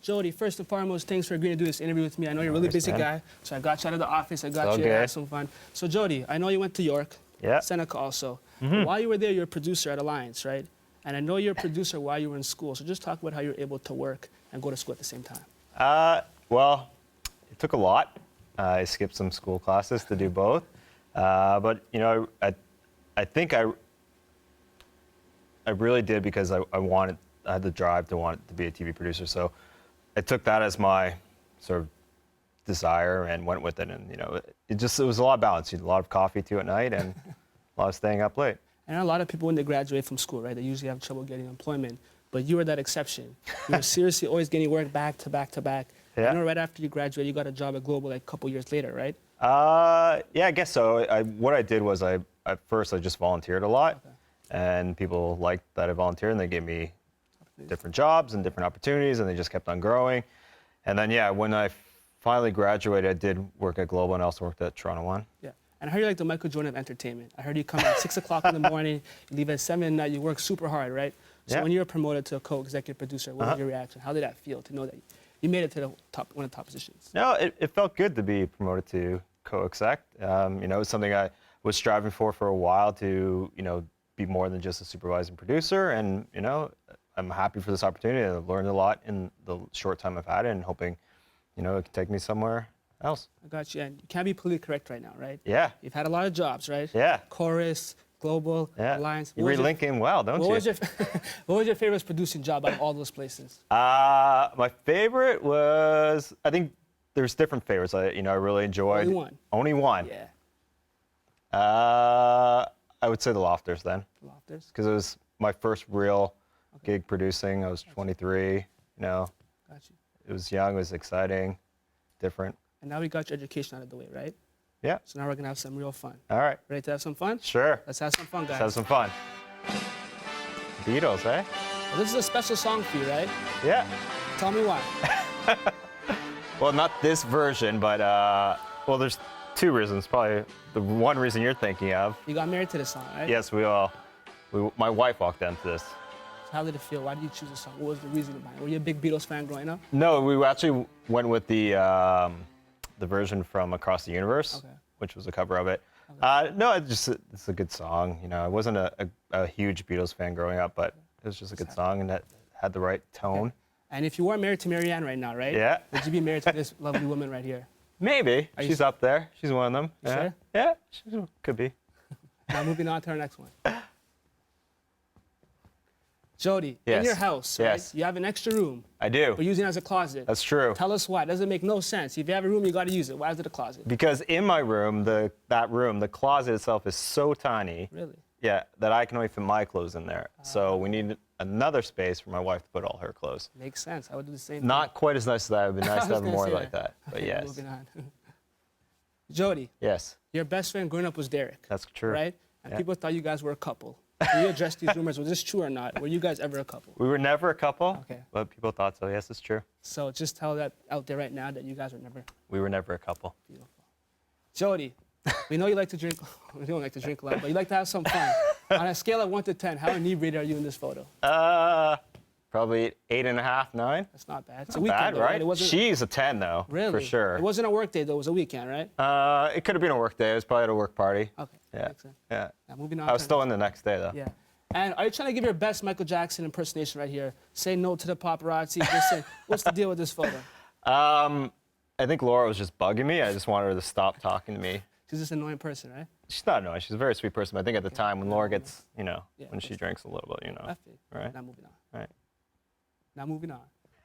Jodie, first and foremost, thanks for agreeing to do this interview with me. I know you're a really busy guy, so I got you out of the office. I got you to have some fun. So, Jodie, I know you went to York, Seneca also. While you were there, you're a producer at Alliance, right? And I know you're a producer while you were in school. So just talk about how you're able to work and go to school at the same time. Well, it took a lot. I skipped some school classes to do both. But, you know, I think I really did because I had the drive to want to be a TV producer. So I took that as my sort of desire and went with it. And, you know, it was a lot of balance. You had a lot of coffee too at night and a lot of staying up late. And a lot of people, when they graduate from school, right, they usually have trouble getting employment. But you were that exception. You were seriously always getting work back to back to back. Yeah. I know right after you graduated, you got a job at Global like a couple years later, right? Yeah, I guess so. What I did was at first I just volunteered a lot. Okay. And people liked that I volunteered, and they gave me different jobs and different opportunities, and they just kept on growing. And then, yeah, when I finally graduated, I did work at Global and I also worked at Toronto One. Yeah. And I heard you're like the Michael Jordan of entertainment. I heard you come at 6 o'clock in the morning, you leave at 7 at night, you work super hard, right? So when you were promoted to a co-executive producer, what was your reaction? How did that feel to know that you made it to the top, one of the top positions? No, it felt good to be promoted to co-exec. You know, it was something I was striving for a while to, you know, be more than just a supervising producer. And, you know, I'm happy for this opportunity. I've learned a lot in the short time I've had it and hoping, you know, it can take me somewhere else. I got you. And you can't be politically correct right now, right? Yeah. You've had a lot of jobs, right? Yeah. Chorus, Global, Alliance. You read LinkedIn well, don't you? What was your favorite producing job out of all those places? My favorite was, I think there's different favorites. I really enjoyed. Only one? Only one. Yeah. I would say the Lofters then. The Lofters? Because it was my first real gig producing. I was 23, you know. Got you. It was young, it was exciting, different. And now we got your education out of the way, right? Yeah. So now we're going to have some real fun. All right. Ready to have some fun? Sure. Let's have some fun, guys. Let's have some fun. Beatles, eh? Well, this is a special song for you, right? Yeah. Tell me why. Well, not this version, but, well, there's two reasons. Probably the one reason you're thinking of. You got married to this song, right? Yes, my wife walked down to this. So how did it feel? Why did you choose this song? What was the reason behind it? Were you a big Beatles fan growing up? No, we actually went with the version from Across the Universe, which was a cover of it. No, it's a good song. You know, I wasn't a huge Beatles fan growing up, but it was just a good song and it had the right tone. Okay. And if you weren't married to Marianne right now, right? Yeah. Would you be married to this lovely woman right here? Maybe. She's up there. She's one of them. You sure? Yeah, she could be. Now moving on to our next one. Jodie, Yes. in your house, right? Yes. You have an extra room. I do. We're using it as a closet. That's true. Tell us why. It doesn't make no sense. If you have a room, you got to use it. Why is it a closet? Because in my room, the closet itself is so tiny. Really? Yeah, that I can only fit my clothes in there. So we need another space for my wife to put all her clothes. Makes sense. I would do the same thing. Not quite as nice as that. It would be nice to have gonna more say like that. But Okay, yes. Moving on. Jodie, Yes, your best friend growing up was Derek. that's true. Right? And people thought you guys were a couple. Can you address these rumors? Was this true or not? Were you guys ever a couple? We were never a couple, Okay. but people thought so. Yes, it's true. So just tell that out there right now that you guys were never We were never a couple. beautiful. Jodie, we know you like to drink. We don't like to drink a lot, but you like to have some fun. On a scale of 1 to 10, how inebriated are you in this photo? Probably 8.5, 9. That's not bad. It's Not a weekend, bad, though, right? It wasn't She's a 10, though. really For sure. It wasn't a work day though. It was a weekend, right? It could have been a work day. It was probably at a work party. Okay. Yeah. Makes sense. Yeah. Now moving on. I was to- still in the next day, though. Yeah. And are you trying to give your best Michael Jackson impersonation right here? Say no to the paparazzi. Just say, what's the deal with this photo? I think Laura was just bugging me. I just wanted her to stop talking to me. She's just an annoying person, right? She's not annoying. She's a very sweet person. But I think at the time when Laura gets, you know, Yeah, when she drinks a little bit, you know. I feel. Right. Now moving on. Right. Now moving on.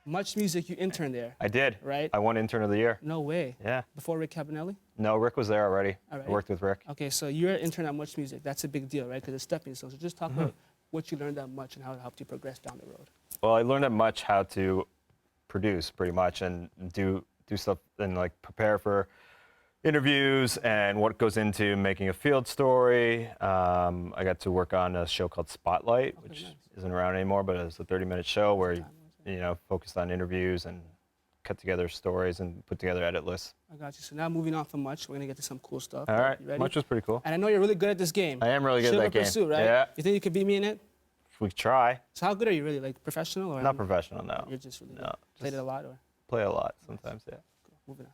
Much Music, you interned there. I did. Right? I won Intern of the Year. No way. Yeah. Before Rick Cabanelli? No, Rick was there already. All right. I worked with Rick. Okay, so you're an intern at Much Music. That's a big deal, right? Because it's stepping stones. So just talk Mm-hmm. about what you learned that much and how it helped you progress down the road. Well, I learned that much how to produce pretty much and do stuff and like prepare for interviews and what goes into making a field story. I got to work on a show called Spotlight, which isn't around anymore, but it was a 30-minute show where you know, focused on interviews and cut together stories and put together edit lists. I got you. So now moving on from Much, we're going to get to some cool stuff. All right. You ready? Much was pretty cool. And I know you're really good at this game. I am really good at Sugar that game. Pursuit, right? Yeah. You think you could beat me in it? We try. So how good are you really? Like professional or? Not professional, no. You're just really No. good. Played it a lot or? Play a lot sometimes, yeah. Cool. Moving on.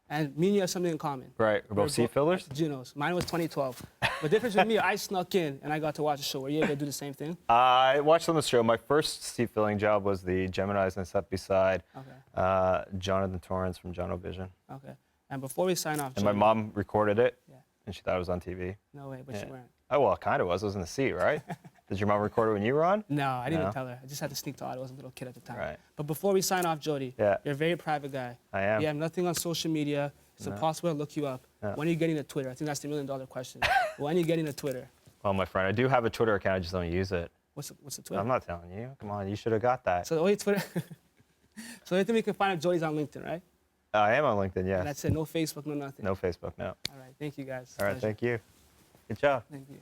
And me and you have something in common. Right, we're both seat fillers? Junos. Mine was 2012. The difference with me, I snuck in and I got to watch a show. Were you able to do the same thing? I watched on the show. My first seat filling job was the Geminis, and I sat beside Jonathan Torrance from Jono Vision. Okay. And before we sign off, and my mom recorded it, Yeah. and she thought it was on TV. No way, but you weren't. Oh, well, it kind of was. I was in the seat, right? Did your mom record it when you were on? No, I didn't even tell her. I just had to sneak to audio. I was a little kid at the time. Right. But before we sign off, Jodie, Yeah. you're a very private guy. I am. You have nothing on social media. It's impossible to look you up. No. When are you getting to Twitter? I think that's the $1 million question. When are you getting to Twitter? Well, my friend, I do have a Twitter account. I just don't use it. What's the Twitter? I'm not telling you. Come on, you should have got that. So the only Twitter. So the only thing we can find out Jodie's on LinkedIn, right? I am on LinkedIn, yes. And that's it. No Facebook, no nothing. No Facebook, no. All right. Thank you guys. All right, Pleasure. thank you. Good job. Thank you.